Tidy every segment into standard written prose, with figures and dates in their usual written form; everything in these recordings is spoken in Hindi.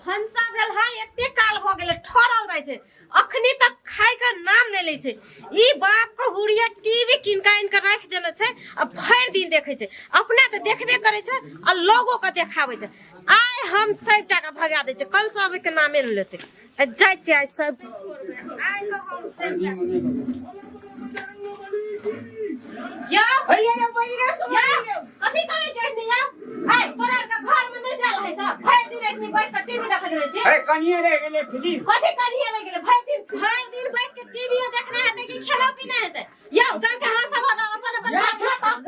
भंसा भेल है एते काल भ गेले ठहरल जाय छै अखनी तक खाय के नाम नै लै छै ई बाप के हुड़िया टीवी किनका इनका राख देने छै आ भर दिन देखे छै अपना त देखबे करे छै आ लोगो के देखाबै छै आइ हम सबटा के भगा दे छै कल सब के नामे ले लेते जाय छै आइ सब आइ तो हम सब या भैया या भैया कथि करे छै निया आइ तोरा के घर में नै जाल है छ भर दिन एकनी बैठ के टीवी देखत रहे छै ए कनिया रे गेले फिल्म कथि कनिया रे गेले भर दिन बैठ के टीवी देखना है कि खेला पीना है या जाय के हां सब अपन अपन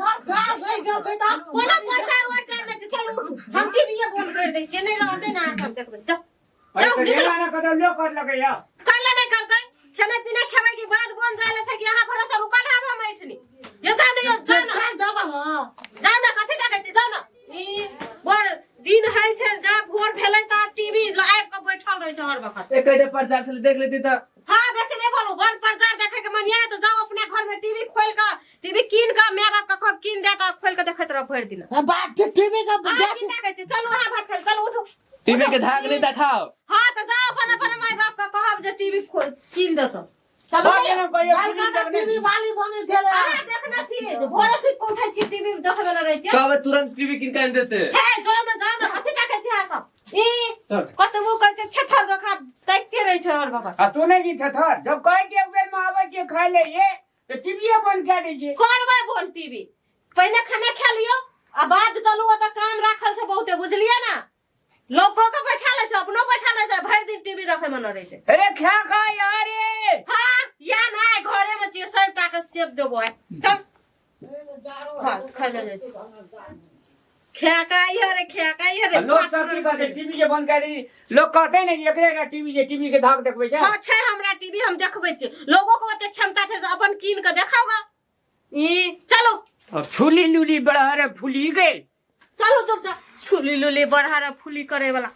प्रचार नहीं गेल छै त कोना प्रचार वोट करने छै चल उठ हम टीवी बंद कर दै छियै नै रहते ना सब देखबै जाओ जाओ निकल ना कर लो कर लगे या काला नहीं करते खाना पीना खावे के बाद बन जाले छै कि यहां पर से रुकल है हम ऐठनी ये जाओ ना जाओ ना कथि देखे छी जाओ ना ई बोर दिन है छै जा भोर भेलै त टीवी लाइव के बैठल रहे छै हर वक्त एकटे प्रचार से देख लेती त हां बेसी नहीं बोलो बड़ प्रचार देखे के मन ये तो जाओ अपने घर में टीवी खोल के टीवी कीन के माय बाप का कीन देता खोल के देखत रह भर दिन बात टीवी का देखे छी चलो हां भात खेल चलो उठो टीवी के धाक नहीं दिखाओ हां तो जाओ अपन अपन माय बाप का कहब जे टीवी खोल कीन देतो चलो टीवी वाली बने थे अरे देखना छी भोरे से उठै छी टीवी देखै वाला रहे छै कब तुरंत टीवी किन के देते हे जाओ ना कथि देखे छी सब ई कतबो कहै छै छथर देखा देखते रहे छै और बाबा आ तू नहीं जीत थर जब कहे के एक बेर में आवे के खा ले ये तो टीवी बंद कर दे छै करबै बोल टीवी पहले खाना खा लियो आ बाद चलू त काम राखल छै बहुते बुझलिए ना लोगो के बैठा ले छै अपनो बैठा ले छै भर दिन टीवी देखे मन रहे छै अरे क्या खा यार ये हां या ना घरे में छी सब टाका सेब देबो चल हां खा ले छै खेकाई रे लोग सब की कहते टीवी जे बंद कर दी लोग कहते नहीं एकरे का टीवी के धाक देखबै छै हां छै हमरा टीवी हम देखबै छी लोगो को ओते क्षमता थे अपन कीन के देखाओगा ई चलो अब छुली लुली बड़ा रे फुली गई चलो चुप छुली लुली बढ़ा फुली करे वाला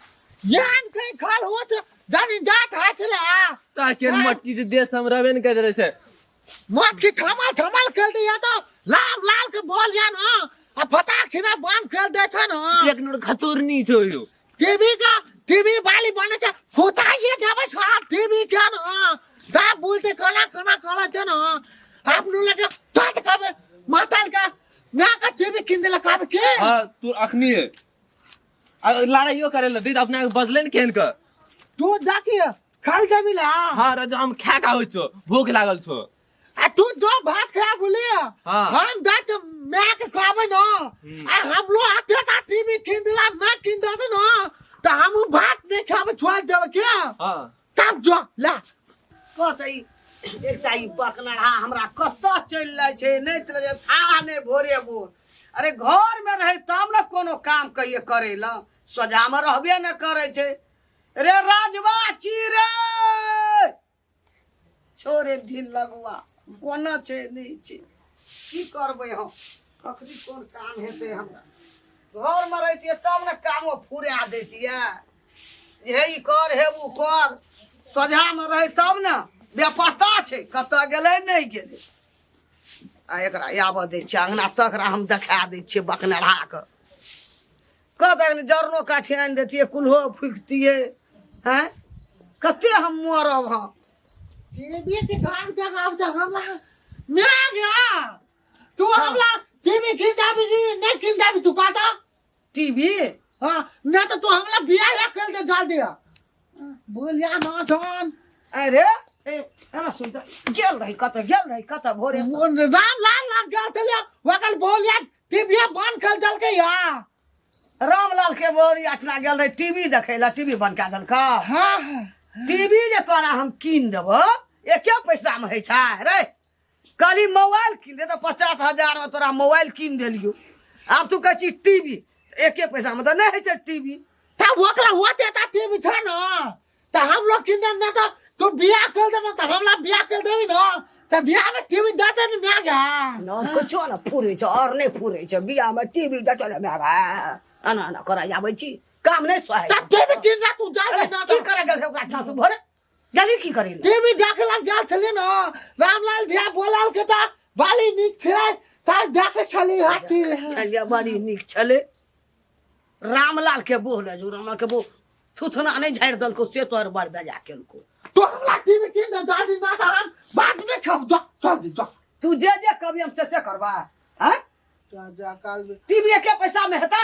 यान के खाल हो छ जानी जात हा छला ताके मटकी से देश हम रहबे न कर रहे छै मत की ठमाल खेल दिया तो लाल के बॉल या ना आ फटाक छिना बांध खेल दे छ ना एक नोट खतरनी छो यो टीवी वाली बने छ होता ये देबे छ टीवी के ना दा बोलते कला छ ना आपनु लगे तात कबे माताल का ना का टीवी किन देला काबे के हां तू अखनी लड़ाइयो करे ल दी अपना बदले न केन का तू जाके खाल देबी ला हां रजो हम खा का होइ छो भूख लागल छो आ तू जो भात खा बोले हाँ। हम दाच मैं के कहबे न आ हम लोग आते का टीवी किन दिला ना किन दे न त हम भात नहीं खाबे छोड़ देबे के हां तब जो ला कतई एकटा ई बकलड़ा हमरा कत चल जाय छै नै चल जाय था नै भोरे बोल अरे घर में रहे तब न कोनो काम कहिए करेला सोजा में रहबे न करे छै रे राजवा चीरे छोरे दिन लगवा कोना छै नै छै की करबै हम कखनी कोन काम हेतै हमरा घर में रहितिए तब न काम फुरा दैतिए हे ई कर हे उ कर सोझा में रहे तब न बेपता छै कत गेलै नहीं गेलै आ एकरा आबऽ दै छियै अंगना तकरा हम देखा दै छियै बकनड़ा के कतऽ जरनो काठी आनि देतियै कुल्हो फुकतियै हैं कते हम मरब हम टीवी के काम तक अब त हमरा मैं गया तू हमरा टीवी किन देबी कि नहीं किन देबी तू कहता टीवी हां ना तो तू हमरा बियाह या कर दे जा दिया बोलिया ना धन अरे अरे सुन गेल रही कत भोरे राम लाल लग गया चलिए वकल बोलिया टीवी बंद कर दल के या रामलाल के बोरी अठना गेल रही टीवी देखे ला टीवी बंद कऽ देलका हां टीवी जे तोरा हम कीन देबो एके पैसा में है छै रे कली मोबाइल कीन दे तो 50,000 में तोरा मोबाइल कीन देलियो अब तू कह छी टीवी एके पैसा में तो नहीं है छै टीवी ता वकला होते ता टीवी छ ना त हम लोग किन ना तो तू बियाह कर दे ना त हमरा बियाह कर देबी ना त बियाह में टीवी देते न मैं गया ना कुछ ना फुरे छ और नहीं फुरे छ बियाह में टीवी देते न मैं आना करा जाबै छी काम नहीं सहे ता टीवी किन ना तू जा दे ना की करे गेल ओकरा ठाम तू भोरे गेली की करे टीवी देखे लग गया छले ना रामलाल भैया बोलाल के ता बाली निक छे ता देखे छली हाथी छलिया बड़ी निक छले रामलाल के बोल जो रामलाल के बोल थुथना नहीं झाड़ दलको से तोर बड़ बेजा केलको तो हमरा टीवी किन दे दादी ना तो हम बात नहीं खाब जा चल जी जा तू जे कभी हम से करबा हैं जा काल में टीवी के पैसा में हेता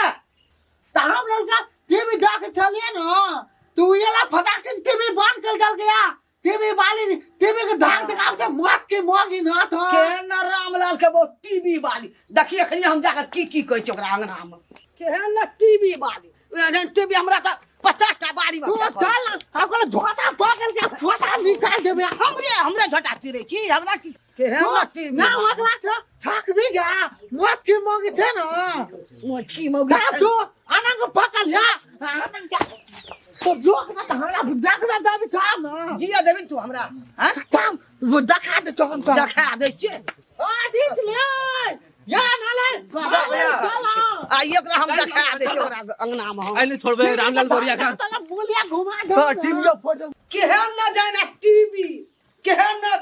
तो हम लोग का टीवी देख चलिए ना तू ये ला फटाक से टीवी बंद कर दल गया टीवी वाली टीवी के धाक तक से मौत की मोगी ना तो के न रामलाल के वो टीवी वाली देखिए खनी हम जाकर की कहै छै ओकरा अंगना में के न टीवी वाली टीवी हमरा का 50 टा बाड़ी में तू चल ना आपको झोटा पकड़ के छोटा निकाल देबे हमरे झटा तिरै छी हमरा की के न टीवी ना ओकरा छ छक भी गया मौत की मोगी छे ना ओ की मौगी का तू आना को पकड़ जा तो लोग ना तो हमरा देख में दाबी था ना जिया देबिन तू हमरा हैं चल वो दिखा दे तो हम देखा दै छी आ दिख ले या नाले चलो आ एकरा हम देखा दै छी ओकरा अंगना में हम अहिले छोड़बे रामलाल गोरिया का तला बोलिया घुमा दे तो टीवी फोटो केहन न जाने टीवी केहन न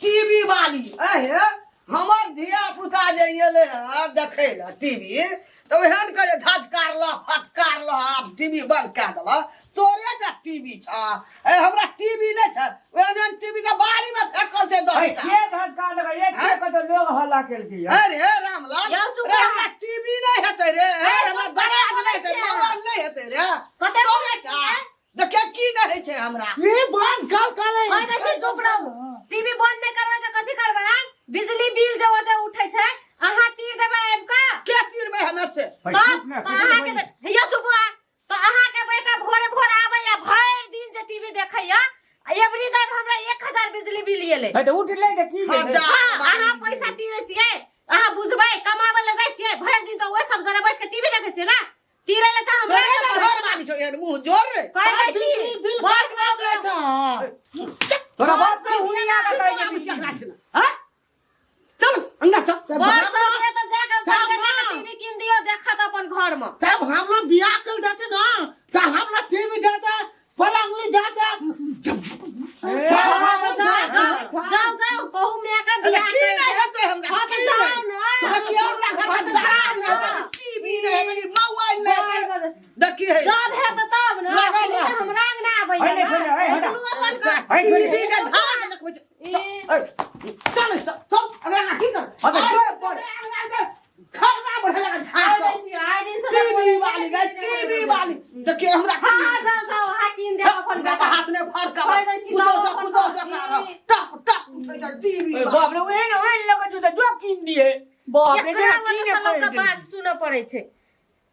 टीवी वाली अहे हमर धिया पुता जे एले ह देखे ल टीवी तो एहन करे धजकार ल फटकार ल अब टीवी बंद कर दल तोरे टा टीवी छ ए हमरा टीवी नै छ ओहन टीवी के बारी में फेकल छै भाई 10 के धक्का लगा एक के तो लोग हल्ला कर दिया अरे रामलाल यौ चुप रे रह। हमरा टीवी नै हेतै रे ए, हमरा चुप दरा रह, नै हेतै बोलै छियै। मोबाइल नै हेतै रे कते तोरे बोलै टा छियै? देखे की नै होइ छै हमरा ये बंद कर ओइ देखि चुप रहू टीवी बंद नहीं करबै त कथि करबै हैं बिजली बिल जो ओते उठै छै अहाँ तीर देबै आबि का के तीर में हमरा से भाई चुप ना अहाँ के हैया चुप आ तो अहाँ के बेटा भोरे भोरे आबैया भरि दिन जे टीवी देखैया एवरी टाइम हमरा 1000 बिजली बिल एले भाई तो उठ ले के की हाँ, दे जा। अहाँ पैसा तीरे छियै अहाँ बुझबै कमाबै ले जाइ छियै भरि दिन तो ओइ सब जरे बैठ के टीवी देखै छियै ना तीरे ले त हमरा तोरे में घर वाली छौ यार मुंह जोर रे कहै छी बिल बस कर दे था तोरा बाप के हुनिया का कह के पीछे हां चल अंदर चल बस के त जाके बेटा टीवी किन दियो देखत अपन घर में तब हम लोग बियाह कर देते ना तो हम लोग टीवी देते पलंगली देते जाओ जाओ कहू मैं का अरे बियाह की कर नहीं दे। हेतै हमरा हाँ, की तो नहीं जाओ ना। तो की हमरा घर में जा टीवी नहीं है मोबाइल नहीं है देखी है जब है तो तब ना लगा अखनी ला। तो हमरा अंगना आबै है नहीं, है नहीं, है नहीं। दुनू अपन का भाई छोड़ टीवी के धार देखबै चल चल अगर ना की कर अबे छोड़ खरना बढ़े लगा आइ धार दै छी आइ दिन से टीवी वाली गई टीवी वाली देखिए हमरा हां जाओ जाओ हां किन दे अपन अपन बेटा हाथ में भर का खोल दै छी, कुदो लाओ से अपन कुदो बाप देखा रे। टप टप उठै टीवी ए बाप रे ओहन लगे जो जो किन दिए बाप रे एकरा किने वजह से लोग के बात सुन पड़े छै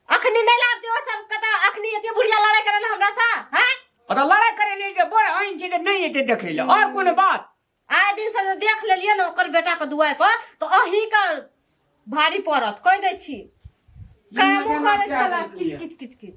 अखनी नहीं लाभ दियो सब कता अखनी एते बुढ़िया लड़ाई करे हमरा सा हैं और लड़ाई करे ले जे बड़ आइन छै नहीं एते देखे ले और कोनो बात आइ दिन से देख लेलिए ना ओकर बेटा के दुआर पर तो अही का भारी पड़त कह दै छी कामो करे चला किच किच किच किच